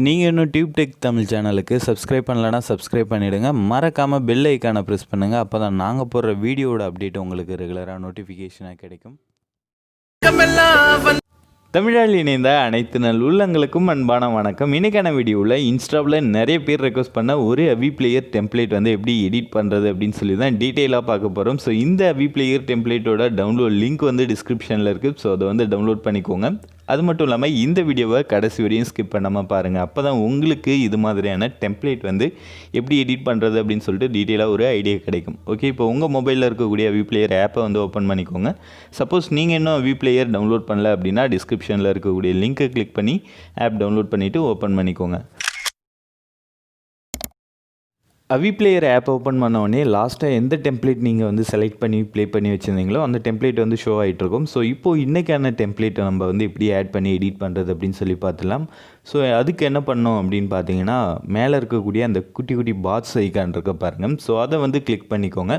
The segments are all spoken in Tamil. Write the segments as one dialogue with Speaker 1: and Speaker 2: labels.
Speaker 1: நீங்கள் இன்னும் டியூப் டெக் தமிழ் சேனலுக்கு சப்ஸ்கிரைப் பண்ணலன்னா சப்ஸ்கிரைப் பண்ணிவிடுங்க. மறக்காமல் பெல் ஐக்கானை ப்ரெஸ் பண்ணுங்கள். அப்போ தான் நாங்கள் போடுற வீடியோட அப்டேட் உங்களுக்கு ரெகுலராக நோட்டிஃபிகேஷனாக கிடைக்கும். தமிழால் இணைந்த அனைத்து நல் உள்ளங்களுக்கும் அன்பான வணக்கம். இன்றைக்கான வீடியோவில் இன்ஸ்டாவில் நிறைய பேர் ரெக்வஸ்ட் பண்ண ஒரு அவிப்ளேயர் டெம்ப்ளேட் வந்து எப்படி எடிட் பண்ணுறது அப்படின்னு சொல்லி தான் டீட்டெயிலாக பார்க்க போகிறோம். ஸோ இந்த அவிப்ளேயர் டெம்ப்ளேட்டோட டவுன்லோட் லிங்க் வந்து டிஸ்கிரிப்ஷனில் இருக்குது. ஸோ அதை வந்து டவுன்லோட் பண்ணிக்கோங்க. அது மட்டும் இல்லாமல் இந்த வீடியோவை கடைசி வரையும் ஸ்கிப் பண்ணாமல் பாருங்கள். அப்போ தான் உங்களுக்கு இது மாதிரியான டெம்ப்ளேட் வந்து எப்படி எடிட் பண்ணுறது அப்படின்னு சொல்லிட்டு டீட்டெயிலாக ஒரு ஐடியா கிடைக்கும். ஓகே, இப்போ உங்கள் மொபைலில் இருக்கக்கூடிய அவிப்ளேயர் ஆப்பை வந்து ஓப்பன் பண்ணிக்கோங்க. சப்போஸ் நீங்கள் இன்னும் அவிப்ளேயர் டவுன்லோட் பண்ணல அப்படின்னா டிஸ்கிரிப்ஷனில் இருக்கக்கூடிய லிங்க்கை கிளிக் பண்ணி ஆப் டவுன்லோட் பண்ணிவிட்டு ஓப்பன் பண்ணிக்கோங்க. அவிப்ளேயர் ஆப் ஓப்பன் பண்ண உடனே லாஸ்ட்டாக எந்த டெம்ப்ளேட் நீங்கள் வந்து செலக்ட் பண்ணி ப்ளே பண்ணி வச்சுருந்தீங்களோ அந்த டெம்ப்ளேட் வந்து ஷோ ஆகிட்ருக்கும். ஸோ இப்போது இன்றைக்கான டெம்ப்ளேட்டை நம்ம வந்து எப்படி ஆட் பண்ணி எடிட் பண்ணுறது அப்படின்னு சொல்லி பார்த்துலாம். ஸோ அதுக்கு என்ன பண்ணோம் அப்படின்னு பார்த்தீங்கன்னா, மேலே இருக்கக்கூடிய அந்த குட்டி குட்டி பாக்ஸ் ஐக்கான் இருக்க பாருங்கள். ஸோ அதை வந்து கிளிக் பண்ணிக்கோங்க.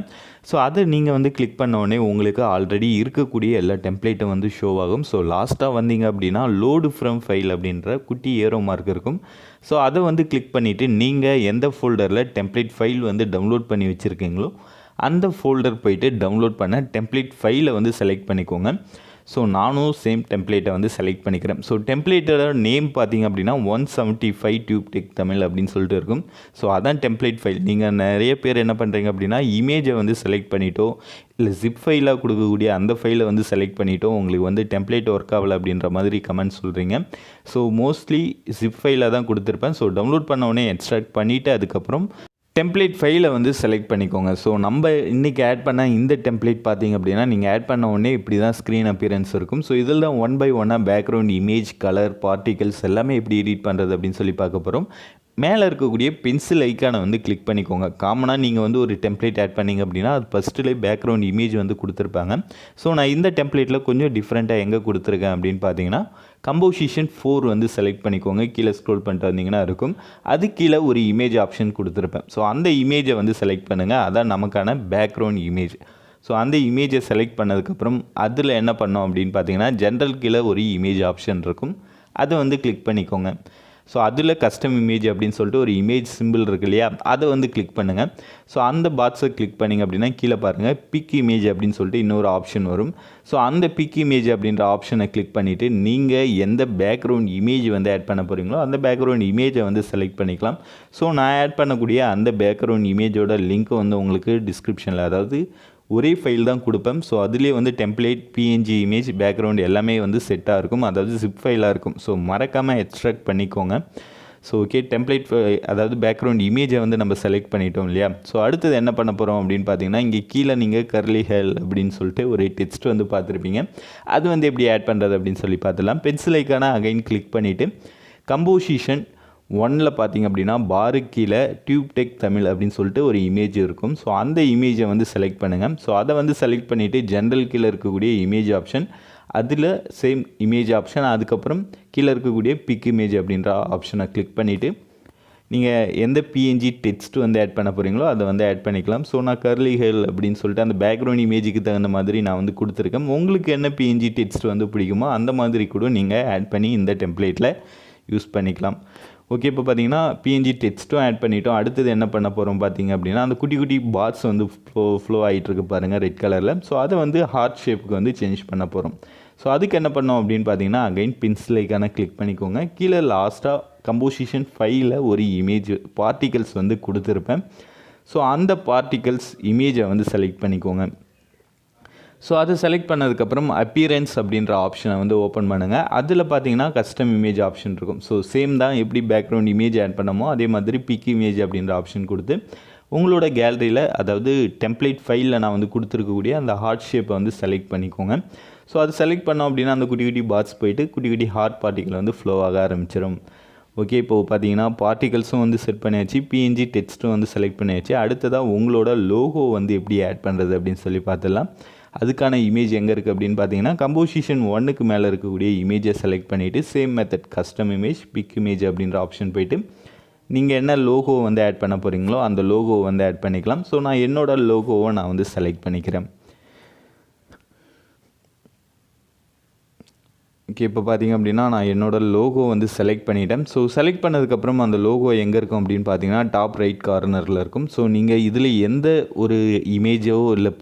Speaker 1: ஸோ அதை நீங்கள் வந்து கிளிக் பண்ண உடனே உங்களுக்கு ஆல்ரெடி இருக்கக்கூடிய எல்லா டெம்ப்ளேட்டும் வந்து ஷோ ஆகும். ஸோ லாஸ்ட்டாக வந்தீங்க அப்படின்னா லோடு ஃப்ரம் ஃபைல் அப்படின்ற குட்டி ஏரோ மார்க் இருக்கும். ஸோ அதை வந்து கிளிக் பண்ணிவிட்டு நீங்கள் எந்த ஃபோல்டரில் டெம்ப்ளேட் ஃபைல் வந்து டவுன்லோட் பண்ணி வச்சுருக்கீங்களோ அந்த ஃபோல்டர் போய்ட்டு டவுன்லோட் பண்ண டெம்ப்ளேட் ஃபைலை வந்து செலக்ட் பண்ணிக்கோங்க. ஸோ நானும் சேம் டெம்ப்ளேட்டை வந்து செலக்ட் பண்ணிக்கிறேன். ஸோ டெம்ப்ளேட்டோட நேம் பார்த்திங்க அப்படின்னா 175 டியூப் டெக் தமிழ் அப்படின்னு சொல்லிட்டு இருக்கும். ஸோ அதான் டெம்ப்ளேட் ஃபைல். நீங்கள் நிறைய பேர் என்ன பண்ணுறீங்க அப்படின்னா இமேஜை வந்து செலக்ட் பண்ணிட்டோ இல்லை ஜிப் ஃபைலாக கொடுக்கக்கூடிய அந்த ஃபைலை வந்து செலக்ட் பண்ணிட்டோ உங்களுக்கு வந்து டெம்ப்ளேட் ஒர்க் ஆகலை அப்படின்ற மாதிரி கமெண்ட் சொல்கிறீங்க. ஸோ மோஸ்ட்லி ஜிப் ஃபைலாக தான் கொடுத்துருப்பேன். ஸோ டவுன்லோட் பண்ண உடனே எக்ஸ்ட்ராக்ட் பண்ணிவிட்டு அதுக்கப்புறம் டெம்ப்ளேட் ஃபைலை வந்து செலக்ட் பண்ணிக்கோங்க. ஸோ நம்ம இன்றைக்கி ஆட் பண்ண இந்த டெம்ப்ளேட் பார்த்திங்க அப்படின்னா நீங்கள் ஆட் பண்ண உடனே இப்படி தான் ஸ்க்ரீன் அப்பியரன்ஸ் இருக்கும். ஸோ இதில் தான் 1 by 1 background image colour particles எல்லாமே எப்படி எடிட் பண்ணுறது அப்படின்னு சொல்லி பார்க்க போகிறோம். மேலே இருக்கக்கூடிய பென்சில் ஐக்கானை வந்து கிளிக் பண்ணிக்கோங்க. காமனாக நீங்கள் வந்து ஒரு டெம்ப்ளேட் ஆட் பண்ணிங்க அப்படின்னா அது ஃபஸ்ட்டுலேயே பேக்ரவுண்ட் இமேஜ் வந்து கொடுத்துருப்பாங்க. ஸோ நான் இந்த டெம்ப்ளேட்டில் கொஞ்சம் டிஃப்ரெண்ட்டாக எங்கே கொடுத்துருக்கேன் அப்படின்னு பார்த்தீங்கன்னா கம்போசிஷன் 4 வந்து செலக்ட் பண்ணிக்கோங்க. கீழே ஸ்க்ரோல் பண்ணிட்டு வந்தீங்கன்னா இருக்கும். அது கீழே ஒரு இமேஜ் ஆப்ஷன் கொடுத்துருப்பேன். ஸோ அந்த இமேஜை வந்து செலக்ட் பண்ணுங்கள். அதான் நமக்கான பேக்ரவுண்ட் இமேஜ். ஸோ அந்த இமேஜை செலக்ட் பண்ணதுக்கப்புறம் அதில் என்ன பண்ணோம் அப்படின்னு பார்த்தீங்கன்னா ஜென்ரல் கீழே ஒரு இமேஜ் ஆப்ஷன் இருக்கும். அதை வந்து கிளிக் பண்ணிக்கோங்க. ஸோ அதில் கஸ்டம் இமேஜ் அப்படின்னு சொல்லிட்டு ஒரு இமேஜ் சிம்பிள் இருக்கு இல்லையா, அதை வந்து கிளிக் பண்ணுங்கள். ஸோ அந்த பாக்ஸை கிளிக் பண்ணிங்க அப்படின்னா கீழே பாருங்கள் பிக் இமேஜ் அப்படின்னு சொல்லிட்டு இன்னொரு ஆப்ஷன் வரும். ஸோ அந்த பிக் இமேஜ் அப்படின்ற ஆப்ஷனை கிளிக் பண்ணிவிட்டு நீங்கள் எந்த பேக்ரவுண்ட் இமேஜ் வந்து ஆட் பண்ண போகிறீங்களோ அந்த பேக்ரவுண்ட் இமேஜை வந்து செலக்ட் பண்ணிக்கலாம். ஸோ நான் ஆட் பண்ணக்கூடிய அந்த பேக்ரவுண்ட் இமேஜோட லிங்க் வந்து உங்களுக்கு டிஸ்கிரிப்ஷனில், அதாவது ஒரே ஃபைல் தான் கொடுப்பேன். ஸோ அதுலேயே வந்து டெம்ப்ளேட் பிஎன்ஜி இமேஜ் பேக்ரவுண்ட் எல்லாமே வந்து செட்டாக இருக்கும். அதாவது ஜிப் ஃபைலாக இருக்கும். ஸோ மறக்காமல் எக்ஸ்ட்ராக்ட் பண்ணிக்கோங்க. ஸோ ஓகே, டெம்ப்ளேட் அதாவது பேக்ரவுண்ட் இமேஜை வந்து நம்ம செலக்ட் பண்ணிட்டோம் இல்லையா. ஸோ அடுத்தது என்ன பண்ண போகிறோம் அப்படின்னு பார்த்தீங்கன்னா இங்கே கீழே நீங்கள் கர்லி ஹேர் அப்படின்னு சொல்லிட்டு ஒரு டெக்ஸ்ட் வந்து பார்த்துருப்பீங்க. அது வந்து எப்படி ஆட் பண்ணுறது அப்படின்னு சொல்லி பார்த்துலாம். பென்சில் ஐக்கான அகைன் கிளிக் பண்ணிவிட்டு கம்போசிஷன் 1ல் பார்த்திங்க அப்படின்னா பாரு கீழே டியூப் டெக் தமிழ் அப்படின்னு சொல்லிட்டு ஒரு இமேஜ் இருக்கும். ஸோ அந்த இமேஜை வந்து செலக்ட் பண்ணுங்கள். ஸோ அதை வந்து செலக்ட் பண்ணிவிட்டு ஜென்ரல் கீழே இருக்கக்கூடிய இமேஜ் ஆப்ஷன், அதில் சேம் இமேஜ் ஆப்ஷன், அதுக்கப்புறம் கீழே இருக்கக்கூடிய பிக் இமேஜ் அப்படின்ற ஆப்ஷனை கிளிக் பண்ணிவிட்டு நீங்கள் எந்த பிஎன்ஜி டெக்ஸ்ட் வந்து ஆட் பண்ண போகிறீங்களோ அதை வந்து ஆட் பண்ணிக்கலாம். ஸோ நான் கர்லி ஹேர் அப்படின்னு சொல்லிட்டு அந்த பேக்ரவுண்ட் இமேஜுக்கு தகுந்த மாதிரி நான் வந்து கொடுத்துருக்கேன். உங்களுக்கு என்ன பிஎன்ஜி டெக்ஸ்ட் வந்து பிடிக்குமோ அந்த மாதிரி கூட நீங்கள் ஆட் பண்ணி இந்த டெம்ப்ளேட்டில் யூஸ் பண்ணிக்கலாம். ஓகே, இப்போ பார்த்தீங்கன்னா பிஎன்ஜி டெக்ஸ்ட்டும் ஆட் பண்ணிட்டோம். அடுத்தது என்ன பண்ண போகிறோம் பார்த்தீங்க அப்படின்னா அந்த குட்டி குட்டி பாட்ஸ் வந்து ஃப்ளோ ஆகிட்டுருக்கு பாருங்கள் ரெட் கலரில். ஸோ அதை வந்து ஹார்ட் ஷேப்புக்கு வந்து சேஞ்ச் பண்ண போகிறோம். ஸோ அதுக்கு என்ன பண்ணோம் அப்படின்னு பார்த்தீங்கன்னா அகைன் பென்சில் ஐக்கான கிளிக் பண்ணிக்கோங்க. கீழே லாஸ்ட்டாக கம்போசிஷன் 5ல் ஒரு இமேஜ் பார்ட்டிகல்ஸ் வந்து கொடுத்துருப்பேன். ஸோ அந்த பார்ட்டிகல்ஸ் இமேஜை வந்து செலக்ட் பண்ணிக்கோங்க. ஸோ அதை செலக்ட் பண்ணதுக்கப்புறம் அப்பியரன்ஸ் அப்படின்ற ஆப்ஷனை வந்து ஓப்பன் பண்ணுங்கள். அதில் பார்த்தீங்கன்னா கஸ்டம் இமேஜ் ஆப்ஷன் இருக்கும். ஸோ சேம் தான் எப்படி பேக்ரவுண்ட் இமேஜ் ஆட் பண்ணமோ அதே மாதிரி பிக் இமேஜ் அப்படின்ற ஆப்ஷன் கொடுத்து உங்களோட கேலரியில், அதாவது டெம்ப்ளேட் ஃபைலில் நான் வந்து கொடுத்துருக்கக்கூடிய அந்த ஹார்ட் ஷேப்பை வந்து செலக்ட் பண்ணிக்கோங்க. ஸோ அது செலக்ட் பண்ணோம் அப்படின்னா அந்த குட்டி குட்டி பாட்ஸ் போயிட்டு குட்டி குட்டி ஹார்ட் பார்ட்டிகள் வந்து ஃப்ளோ ஆக ஆரம்பிச்சிடும். ஓகே, இப்போது பார்த்தீங்கன்னா பார்ட்டிகல்ஸும் வந்து செட் பண்ணியாச்சு, பிஎன்ஜி டெக்ஸ்ட்டும் வந்து செலக்ட் பண்ணியாச்சு. அடுத்ததாக உங்களோட லோகோ வந்து எப்படி ஆட் பண்ணுறது அப்படின்னு சொல்லி பார்த்துடலாம். அதுக்கான இமேஜ் எங்கே இருக்குது அப்படின்னு பார்த்தீங்கன்னா கம்போசிஷன் 1க்கு மேலே இருக்கக்கூடிய இமேஜை செலக்ட் பண்ணிவிட்டு same method custom image big image அப்படின்ற ஆப்ஷன் போய்ட்டு நீங்கள் என்ன லோகோ வந்து ஆட் பண்ண போகிறீங்களோ அந்த லோகோவை வந்து ஆட் பண்ணிக்கலாம். ஸோ நான் என்னோடய லோகோவை நான் வந்து செலக்ட் பண்ணிக்கிறேன். ஓகே, இப்போ பார்த்தீங்க அப்படின்னா நான் என்னோடய லோகோ வந்து செலக்ட் பண்ணிட்டேன். ஸோ செலக்ட் பண்ணதுக்கப்புறம் அந்த லோகோ எங்கே இருக்கும் அப்படின்னு பார்த்தீங்கன்னா டாப் ரைட் கார்னரில் இருக்கும். ஸோ நீங்கள் இதில் எந்த ஒரு இமேஜோ இல்லை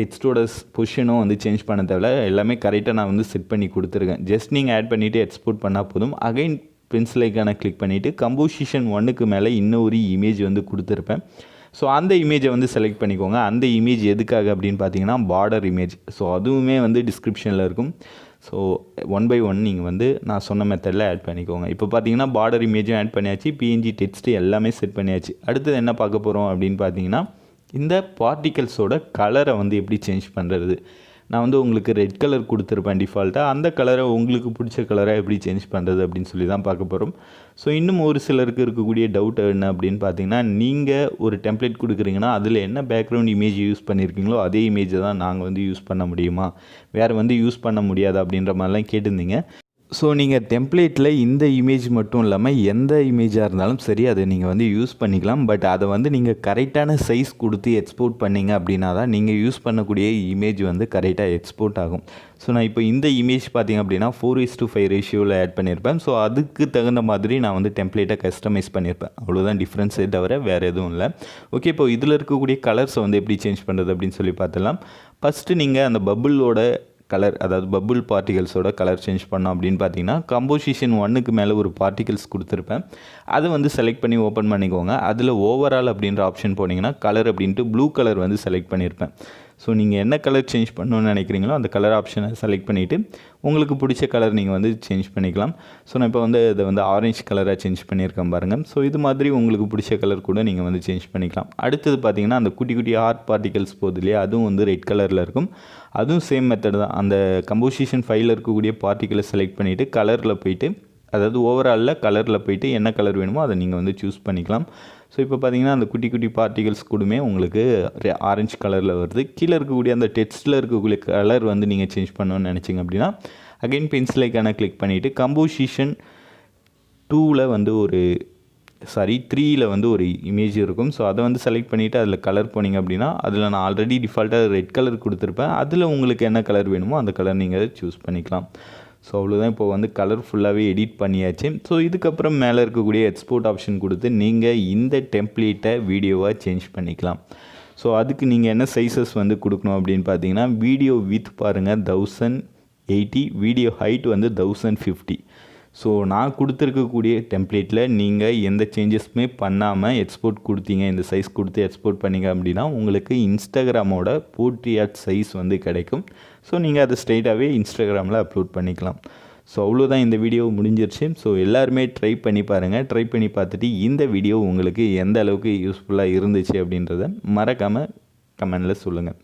Speaker 1: டெக்ஸ்ட்டோட பொசிஷனோ வந்து சேஞ்ச் பண்ண தேவையில்ல. எல்லாமே கரெக்டாக நான் வந்து செட் பண்ணி கொடுத்துருக்கேன். ஜஸ்ட் நீங்கள் ஆட் பண்ணிவிட்டு எக்ஸ்போர்ட் பண்ணால் போதும். அகைன் பென்சில் ஐக்கானை கிளிக் பண்ணிவிட்டு கம்போசிஷன் 1க்கு மேலே இன்னொரு இமேஜ் வந்து கொடுத்துருப்பேன். ஸோ அந்த இமேஜை வந்து செலக்ட் பண்ணிக்கோங்க. அந்த இமேஜ் எதுக்காக அப்படின்னு பார்த்தீங்கன்னா பார்டர் இமேஜ். ஸோ அதுவுமே வந்து டிஸ்கிரிப்ஷனில் இருக்கும். ஸோ 1 by 1 நீங்கள் வந்து நான் சொன்ன மெத்தடில் ஆட் பண்ணிக்கோங்க. இப்போ பார்த்தீங்கன்னா பார்டர் இமேஜும் ஆட் பண்ணியாச்சு, பிஎன்ஜி டெக்ஸ்ட்டு எல்லாமே செட் பண்ணியாச்சு. அடுத்தது என்ன பார்க்க போகிறோம் அப்படின்னு பார்த்தீங்கன்னா இந்த பார்ட்டிகல்ஸோட கலரை வந்து எப்படி சேஞ்ச் பண்ணுறது. நான் வந்து உங்களுக்கு ரெட் கலர் கொடுத்துருப்பேன் டிஃபால்ட்டாக. அந்த கலரை உங்களுக்கு பிடிச்ச கலரை எப்படி சேஞ்ச் பண்ணுறது அப்படின்னு சொல்லி தான் பார்க்க போகிறோம். ஸோ இன்னும் ஒரு சிலருக்கு இருக்கக்கூடிய டவுட் என்ன அப்படின்னு பார்த்தீங்கன்னா, நீங்கள் ஒரு டெம்ப்ளேட் கொடுக்குறீங்கன்னா அதில் என்ன பேக்ரவுண்ட் இமேஜ் யூஸ் பண்ணியிருக்கீங்களோ அதே இமேஜை தான் நாங்கள் வந்து யூஸ் பண்ண முடியுமா, வேறு வந்து யூஸ் பண்ண முடியாது அப்படின்ற மாதிரிலாம் கேட்டிருந்தீங்க. ஸோ நீங்கள் டெம்ப்ளேட்டில் இந்த இமேஜ் மட்டும் இல்லாமல் எந்த இமேஜாக இருந்தாலும் சரி அதை நீங்கள் வந்து யூஸ் பண்ணிக்கலாம். பட் அதை வந்து நீங்கள் கரெக்டான சைஸ் கொடுத்து எக்ஸ்போர்ட் பண்ணிங்க அப்படின்னா தான் நீங்கள் யூஸ் பண்ணக்கூடிய இமேஜ் வந்து கரெக்டாக எக்ஸ்போர்ட் ஆகும். ஸோ நான் இப்போ இந்த இமேஜ் பார்த்திங்க அப்படின்னா 4:5 ரேஷியோவில் ஆட் பண்ணியிருப்பேன். ஸோ அதுக்கு தகுந்த மாதிரி நான் வந்து டெம்ப்ளேட்டை கஸ்டமைஸ் பண்ணியிருப்பேன். அவ்வளோதான் டிஃப்ரென்ஸே தவிர வேறு எதுவும் இல்லை. ஓகே, இப்போ இதில் இருக்கக்கூடிய கலர்ஸை வந்து எப்படி சேஞ்ச் பண்ணுறது அப்படின்னு சொல்லி பார்த்துலாம். ஃபஸ்ட்டு நீங்கள் அந்த பபுளோட கலர், அதாவது பபுள் பார்ட்டிகல்ஸோட கலர் சேஞ்ச் பண்ணோம் அப்படின்னு பார்த்தீங்கன்னா கம்போசிஷன் 1க்கு மேலே ஒரு பார்ட்டிகல்ஸ் கொடுத்துருப்பேன். அதை வந்து செலக்ட் பண்ணி ஓப்பன் பண்ணிக்கோங்க. அதில் ஓவரால் அப்படின்ற ஆப்ஷன் போனீங்கன்னா கலர் அப்படின்ட்டு ப்ளூ கலர் வந்து செலக்ட் பண்ணியிருப்பேன். ஸோ நீங்கள் என்ன கலர் சேஞ்ச் பண்ணணும்னு நினைக்கிறீங்களோ அந்த கலர் ஆப்ஷனை செலக்ட் பண்ணிவிட்டு உங்களுக்கு பிடிச்ச கலர் நீங்கள் வந்து சேஞ்ச் பண்ணிக்கலாம். ஸோ நான் இப்போ வந்து இதை வந்து ஆரஞ்சு கலராக சேஞ்ச் பண்ணியிருக்கேன் பாருங்கள். ஸோ இது மாதிரி உங்களுக்கு பிடிச்ச கலர் கூட நீங்கள் வந்து சேஞ்ச் பண்ணிக்கலாம். அடுத்தது பார்த்தீங்கன்னா அந்த குட்டி குட்டி ஆர்ட் பார்ட்டிகல்ஸ் போகுது இல்லையா, அதுவும் வந்து ரெட் கலரில் இருக்கும். அதுவும் சேம் மெத்தட் தான். அந்த கம்போசிஷன் ஃபைலில் இருக்கக்கூடிய பார்ட்டிகளை செலக்ட் பண்ணிவிட்டு கலரில் போயிட்டு, அதாவது ஓவராலில் கலரில் போயிட்டு என்ன கலர் வேணுமோ அதை நீங்கள் வந்து சூஸ் பண்ணிக்கலாம். ஸோ இப்போ பார்த்தீங்கன்னா அந்த குட்டி குட்டி பார்ட்டிகல்ஸ் கூடமே உங்களுக்கு ஆரஞ்சு கலரில் வருது. கீழே இருக்கக்கூடிய அந்த டெக்ஸ்ட்டில் இருக்கக்கூடிய கலர் வந்து நீங்கள் சேஞ்ச் பண்ணணும்னு நினச்சிங்க அப்படின்னா அகைன் பென்சில் ஐக்கானை கிளிக் பண்ணிவிட்டு கம்போசிஷன் 2ல் வந்து ஒரு 3ல் வந்து ஒரு இமேஜ் இருக்கும். ஸோ அதை வந்து செலக்ட் பண்ணிவிட்டு அதில் கலர் போனீங்க அப்படின்னா அதில் நான் ஆல்ரெடி டிஃபால்ட்டாக ரெட் கலர் கொடுத்துருப்பேன். அதில் உங்களுக்கு என்ன கலர் வேணுமோ அந்த கலர் நீங்கள் சூஸ் பண்ணிக்கலாம். ஸோ அவ்வளோதான். இப்போ வந்து கலர் ஃபுல்லாகவே எடிட் பண்ணியாச்சு. ஸோ இதுக்கப்புறம் மேலே இருக்கக்கூடிய எக்ஸ்போர்ட் ஆப்ஷன் கொடுத்து நீங்கள் இந்த டெம்ப்ளேட்டை வீடியோவாக சேஞ்ச் பண்ணிக்கலாம். ஸோ அதுக்கு நீங்கள் என்ன சைஸஸ் வந்து கொடுக்கணும் அப்படின்னு பார்த்தீங்கன்னா வீடியோ வித் பாருங்கள் 1080, வீடியோ ஹைட் வந்து 1050. ஸோ நான் கொடுத்துருக்கக்கூடிய டெம்ப்ளேட்டில் நீங்கள் எந்த சேஞ்சஸுமே பண்ணாமல் எக்ஸ்போர்ட் கொடுத்தீங்க, இந்த சைஸ் கொடுத்து எக்ஸ்போர்ட் பண்ணிங்க அப்படின்னா உங்களுக்கு இன்ஸ்டாகிராமோட போர்ட்ரேட் சைஸ் வந்து கிடைக்கும். ஸோ நீங்கள் அதை ஸ்ட்ரெயிட்டாகவே இன்ஸ்டாகிராமில் அப்லோட் பண்ணிக்கலாம். ஸோ அவ்வளோதான், இந்த வீடியோ முடிஞ்சிருச்சு. ஸோ எல்லாருமே ட்ரை பண்ணி பாருங்கள். ட்ரை பண்ணி பார்த்துட்டு இந்த வீடியோ உங்களுக்கு எந்த அளவுக்கு யூஸ்ஃபுல்லாக இருந்துச்சு அப்படின்றத மறக்காமல் கமெண்டில் சொல்லுங்கள்.